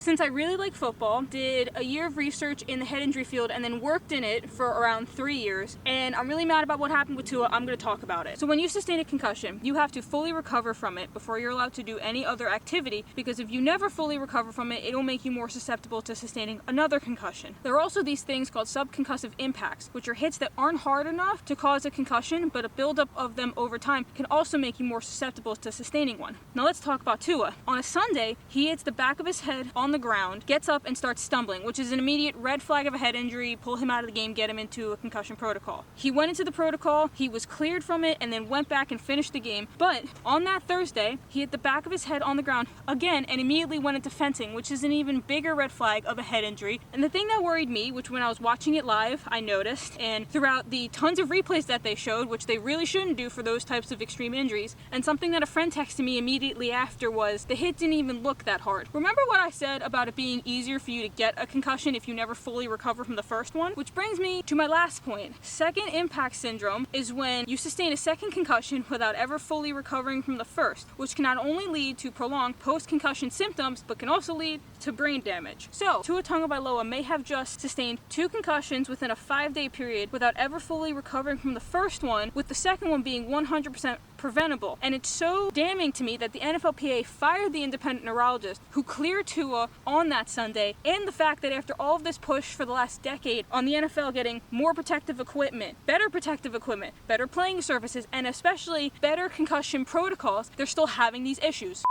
Since I really like football, did a year of research in the head injury field and then worked in it for around 3 years, and I'm really mad about what happened with Tua. I'm going to talk about it. So when you sustain a concussion, you have to fully recover from it before you're allowed to do any other activity, because if you never fully recover from it, it'll make you more susceptible to sustaining another concussion. There are also these things called subconcussive impacts, which are hits that aren't hard enough to cause a concussion, but a buildup of them over time can also make you more susceptible to sustaining one. Now let's talk about Tua. On a Sunday, he hits the back of his head on the ground, gets up and starts stumbling, which is an immediate red flag of a head injury. Pull him out of the game, get him into a concussion protocol. He went into the protocol, he was cleared from it, and then went back and finished the game. But on that Thursday, he hit the back of his head on the ground again and immediately went into fencing, which is an even bigger red flag of a head injury. And the thing that worried me, which when I was watching it live, I noticed, and throughout the tons of replays that they showed, which they really shouldn't do for those types of extreme injuries, and something that a friend texted me immediately after was, the hit didn't even look that hard. Remember what I said about it being easier for you to get a concussion if you never fully recover from the first one? Which brings me to my last point. Second impact syndrome is when you sustain a second concussion without ever fully recovering from the first, which can not only lead to prolonged post-concussion symptoms, but can also lead to brain damage. So, Tua Tagovailoa may have just sustained 2 concussions within a 5-day period without ever fully recovering from the first one, with the second one being 100% preventable. And it's so damning to me that the NFLPA fired the independent neurologist who cleared Tua on that Sunday, and the fact that after all of this push for the last decade on the NFL getting more protective equipment, better playing surfaces, and especially better concussion protocols, they're still having these issues.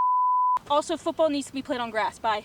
Also, football needs to be played on grass. Bye.